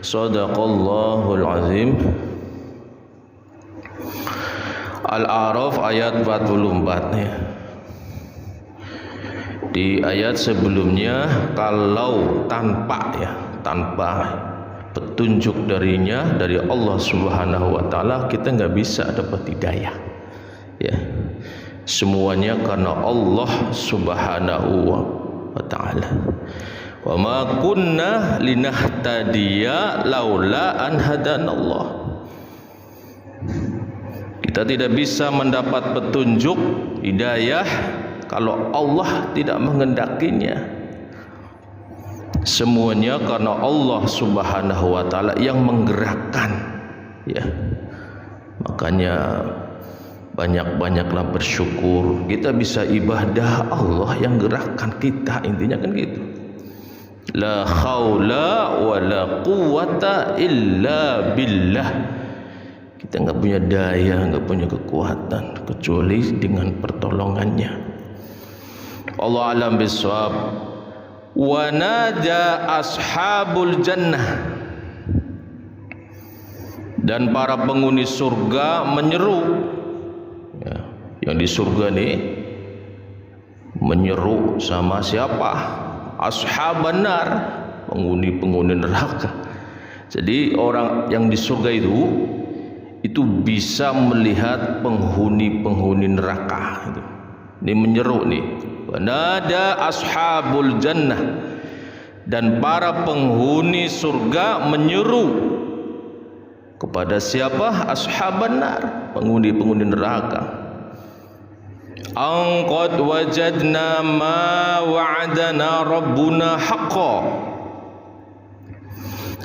Shadaqallahul azim. Al-A'raf ayat 44 ya. Di ayat sebelumnya, kalau tanpa petunjuk darinya, dari Allah Subhanahu wa taala, kita nggak bisa dapat hidayah ya. Semuanya karena Allah Subhanahu wa taala. Wa ma kunna linahtadiya laula an hadanallah. Kita tidak bisa mendapat petunjuk hidayah kalau Allah tidak menghendakinya. Semuanya karena Allah Subhanahu wa taala yang menggerakkan ya. Makanya banyak-banyaklah bersyukur. Kita bisa ibadah, Allah yang gerakkan kita, intinya kan gitu. La haula wa la quwata illa billah. Kita nggak punya daya, nggak punya kekuatan kecuali dengan pertolongannya. Allah alam bisawab. Wa nada ashabul jannah, dan para penghuni surga menyeru ya, yang di surga nih menyeru sama siapa? Ashaban nar, penghuni neraka. Jadi orang yang di surga itu bisa melihat penghuni neraka itu. Ini menyeru nih. Nada ashabul jannah, dan para penghuni surga menyeru kepada siapa? Ashaban nar, penghuni neraka. Qad wajadna ma wa'adana rabbuna haqqan.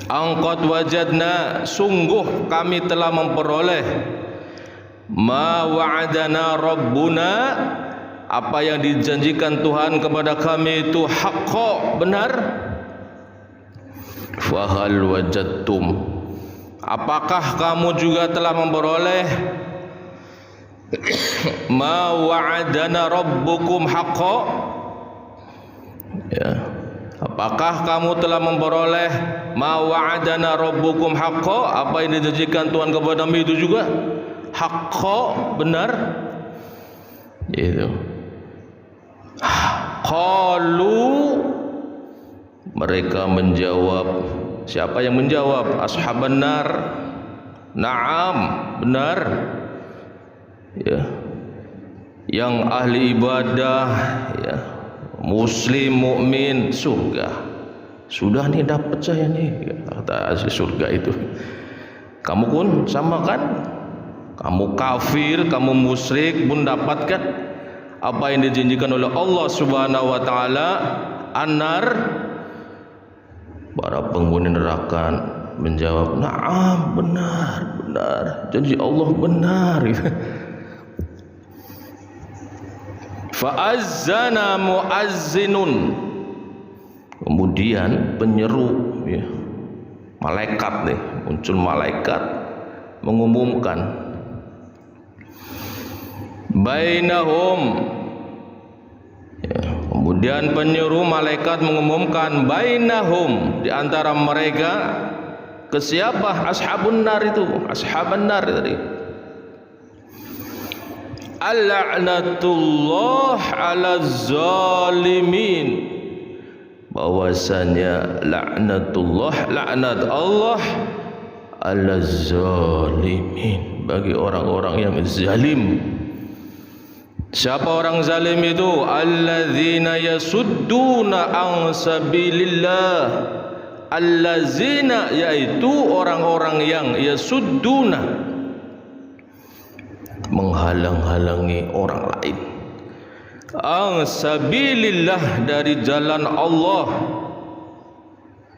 Qad wajadna, sungguh kami telah memperoleh ma wa'adana rabbuna, apa yang dijanjikan Tuhan kepada kami itu haqqo, benar. Fahal wajadtum, apakah kamu juga telah memperoleh ma wa'adana rabbukum haqqo ya, apakah kamu telah memperoleh ma wa'adana rabbukum haqqo, apa yang dijanjikan Tuhan kepada kami itu juga haqqo, benar. Itu qalu, mereka menjawab. Siapa yang menjawab? Ashaban nar. Naam, benar ya. Yang ahli ibadah ya, muslim mukmin surga. Sudah nih dapat saya nih, kata asli surga itu. Kamu pun sama kan? Kamu kafir, kamu musyrik pun dapatkan apa yang dijanjikan oleh Allah Subhanahu wa taala, an-nar. Para penghuni neraka menjawab, "Na'am, benar. Janji Allah benar." Fa'azzana mu'azzinun. Kemudian penyeru ya, malaikat nih, muncul malaikat mengumumkan bainahum ya, kemudian penyeru malaikat mengumumkan bainahum, di antara mereka. Ke siapa? Ashabun nar itu, ashaban nar tadi. Al-la'natullah 'ala zalimin, bahwasanya laknatullah, laknat Allah, 'ala zalimin, bagi orang-orang yang zalim. Siapa orang zalim itu? Alladzina yasudduna an sabilillah. Alladzina, yaitu orang-orang yang yasudduna, menghalang-halangi orang lain, an sabilillah, dari jalan Allah.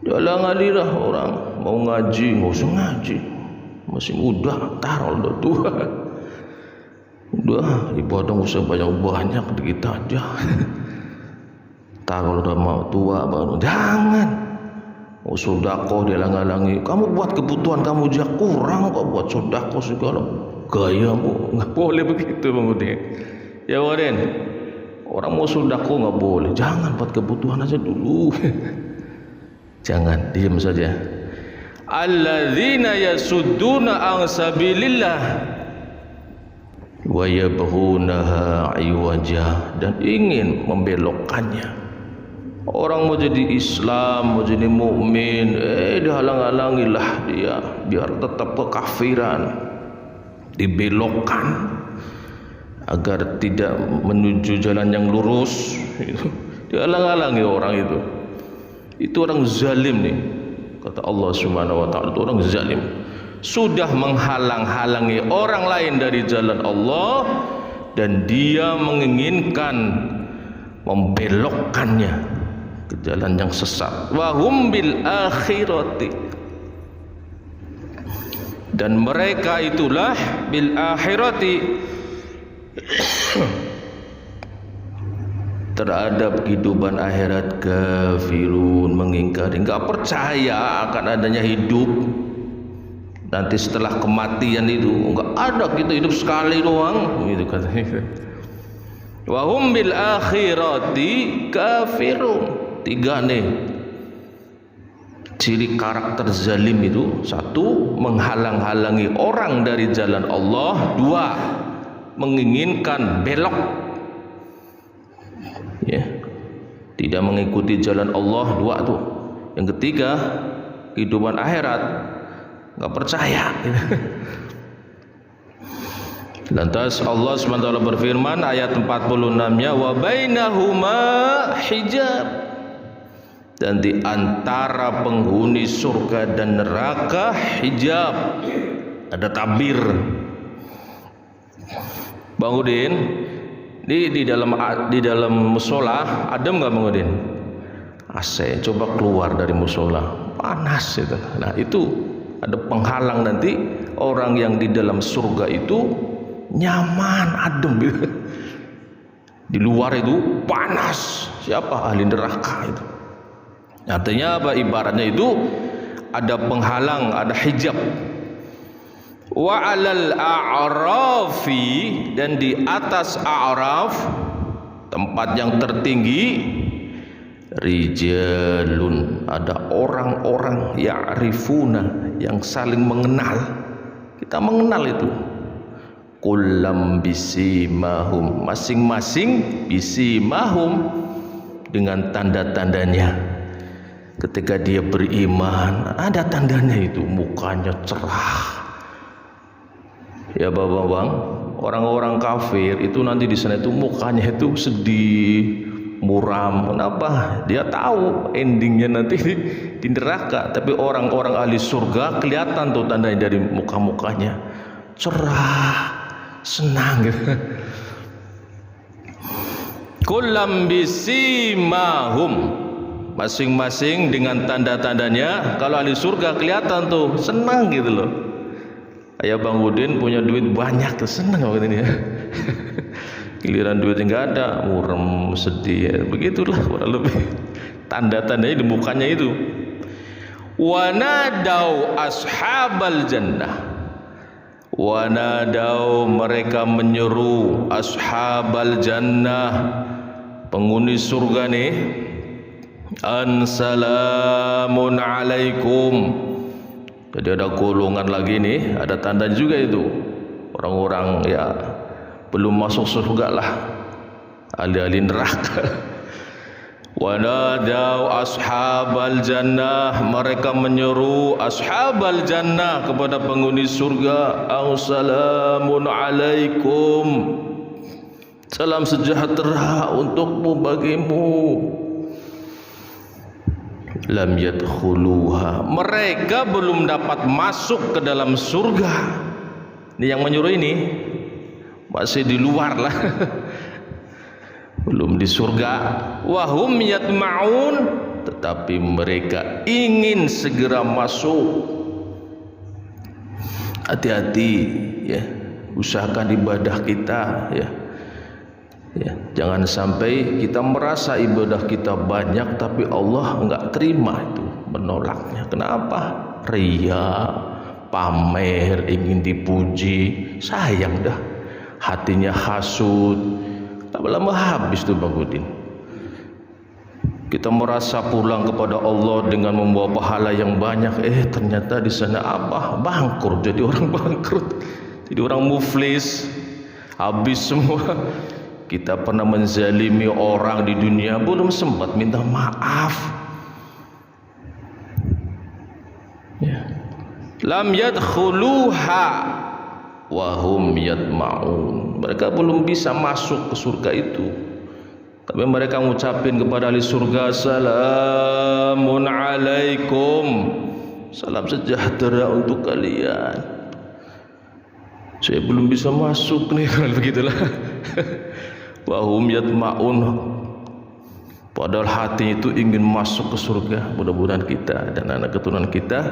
Halang-halilah orang mau ngaji, nggak usah ngaji, masih muda, taruh udah tua. Udah ibadah nggak usah banyak dikit aja. Kalau udah mau tua baru jangan. Mau sodako dihalang-halangi. Kamu buat kebutuhan kamu aja kurang kok buat sodako segala. Gayamu nggak boleh begitu Bang Udin. Ya Udin, orang mau sodako nggak boleh. Jangan buat kebutuhan aja dulu. Jangan, diam saja. alladzina yasudduna an sabilillah wa yabghunaha iwaja, dan ingin membelokkannya. Orang mau jadi Islam, mau jadi mukmin, dihalang-halangilah dia biar tetap kekafiran, dibelokkan agar tidak menuju jalan yang lurus. Dihalang-halangi orang itu. Itu orang zalim nih, kata Allah Subhanahu wa taala. Itu orang zalim, sudah menghalang-halangi orang lain dari jalan Allah, dan dia menginginkan membelokkannya ke jalan yang sesat. Wa hum bil akhirati, dan mereka itulah bil akhirati terhadap kehidupan akhirat kafirun, mengingkari, enggak percaya akan adanya hidup nanti setelah kematian. Itu enggak ada, kita hidup sekali doang gitu katanya. Wa hum bil akhirati kafirun. 3 nih ciri karakter zalim itu. 1, menghalang-halangi orang dari jalan Allah. 2, menginginkan belok, ya, tidak mengikuti jalan Allah. 2 tuh. Yang ketiga, kehidupan akhirat nggak percaya. Lantas Allah SWT berfirman ayat 46-nya, wa bainahuma hijab, dan di antara penghuni surga dan neraka hijab, ada tabir. Bang Udin, di dalam musola adem nggak Bang Udin? AC, coba keluar dari musola, panas itu. Nah itu ada penghalang, nanti orang yang di dalam surga itu nyaman, adem gitu. Di luar itu panas. Siapa? Ahli neraka itu. Artinya apa? Ibaratnya itu ada penghalang, ada hijab. Wa 'alal a'rafi, dan di atas a'raf, tempat yang tertinggi, rijalun, ada orang-orang ya'rifuna, yang saling mengenal. Kita mengenal itu. Kullam bisimahum, masing-masing bisimahum, dengan tanda-tandanya. Ketika dia beriman, ada tandanya itu, mukanya cerah. Ya Bang, orang-orang kafir itu nanti di sana itu mukanya itu sedih, muram. Kenapa? Dia tahu endingnya nanti di neraka. Tapi orang-orang ahli surga kelihatan tuh tandanya dari muka-mukanya, cerah, senang gitu. Kullam bisimahum, masing-masing dengan tanda-tandanya. Kalau ahli surga kelihatan tuh, senang gitu loh. Kayak Bang Udin punya duit banyak, senang waktu ini ya. Giliran duitnya nggak ada, murem, sedih ya. Begitulah kurang lebih tanda-tandanya di mukanya itu. Wanadau ashabal jannah, wanadau, mereka menyeru, ashabal jannah, penghuni surga nih, an salamun alaikum. Jadi ada golongan lagi nih, ada tanda juga itu, orang-orang ya belum masuk surga lah, ahli-ahli neraka. Wanadau ashabal jannah, mereka menyeru ashabal jannah kepada penghuni surga, assalamun alaikum, salam sejahtera untukmu, bagimu. Lam yadkhuluha, mereka belum dapat masuk ke dalam surga. Ini yang menyuruh ini masih di luar lah, belum di surga. Wahum yatma'un, tetapi mereka ingin segera masuk. Hati-hati ya, usahakan ibadah kita ya. Ya, jangan sampai kita merasa ibadah kita banyak tapi Allah enggak terima, itu menolaknya. Kenapa? Ria, pamer, ingin dipuji, sayang dah, hatinya hasud, lama-lama habis tuh Bang Udin. Kita merasa pulang kepada Allah dengan membawa pahala yang banyak, ternyata di sana apa? Bangkrut, jadi orang bangkrut, jadi orang muflis, habis semua. Kita pernah menzalimi orang di dunia, belum sempat minta maaf. Ya. Lam yadkhuluha wa hum yatma'un. Mereka belum bisa masuk ke surga itu, tapi mereka mengucapkan kepada ahli surga, salamun alaikum, salam sejahtera untuk kalian. Saya belum bisa masuk nih, begitulah. Wahum yatma'un, padahal hati itu ingin masuk ke surga. Mudah-mudahan kita dan anak keturunan kita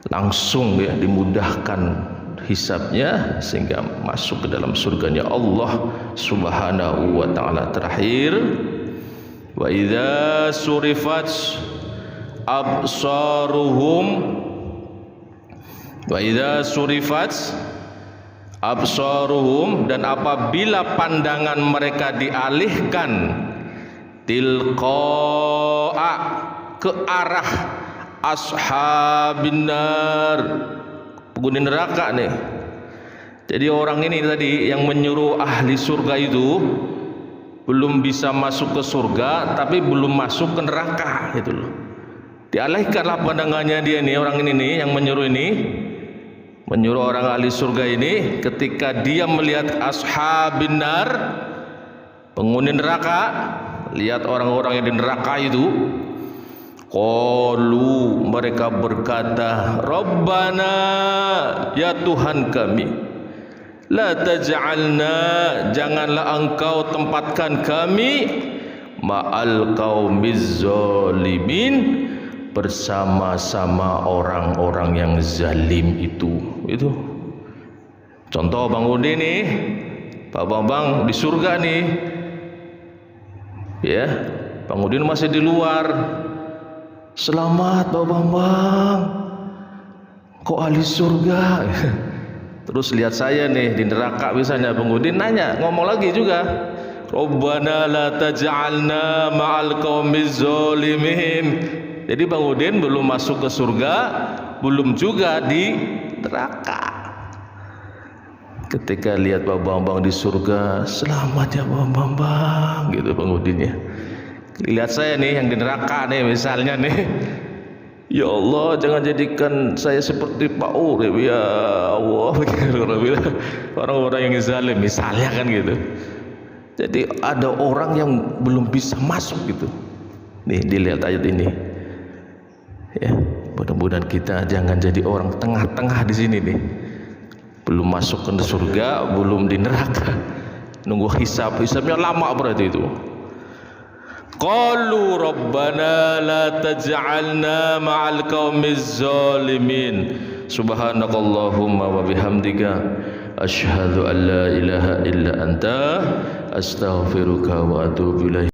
langsung ya dimudahkan hisabnya sehingga masuk ke dalam surganya Allah Subhanahu wa taala. Terakhir, wa idza surifat absaruhum, wa idza surifat absaruhum, dan apabila pandangan mereka dialihkan tilqa'a, ke arah ashabin nar, penghuni neraka nih. Jadi orang ini tadi yang menyuruh ahli surga itu belum bisa masuk ke surga, tapi belum masuk ke neraka gitu loh. Dialihkanlah pandangannya dia nih, orang ini nih yang menyuruh ini, menyuruh orang ahli surga ini, ketika dia melihat ashabin nar, penghuni neraka, lihat orang-orang yang di neraka itu, qalu, mereka berkata, Rabbana, ya Tuhan kami, la taj'alna, janganlah engkau tempatkan kami ma'al qaumiz zalimin, bersama-sama orang-orang yang zalim itu. Itu contoh Bang Udi nih, Pak Bambang di surga nih ya, Bang Udin masih di luar. Selamat Pak Bambang, kok ahli surga? Terus lihat saya nih di neraka misalnya, Bang Udin nanya, ngomong lagi juga, Rabbana la taj'alna ma'al qaumiz zalimin. Jadi Bang Udin belum masuk ke surga, belum juga di neraka. Ketika lihat Pak Bambang di surga, selamat ya Pak Bambang, gitu Bang Udin ya. Lihat saya nih yang di neraka nih misalnya nih, ya Allah jangan jadikan saya seperti Pak Urip ya Allah, orang-orang yang zalim misalnya kan gitu. Jadi ada orang yang belum bisa masuk gitu. Nih dilihat ayat ini ya, mudah-mudahan kita jangan jadi orang tengah-tengah di sini nih, belum masuk ke surga, belum di neraka, nunggu hisabnya lama berarti itu. Qalu rabbana la taj'alna ma'al qaumiz zalimin. Subhanakallahumma wa bihamdika asyhadu an la ilaha illa anta astaghfiruka wa atubu ilaik.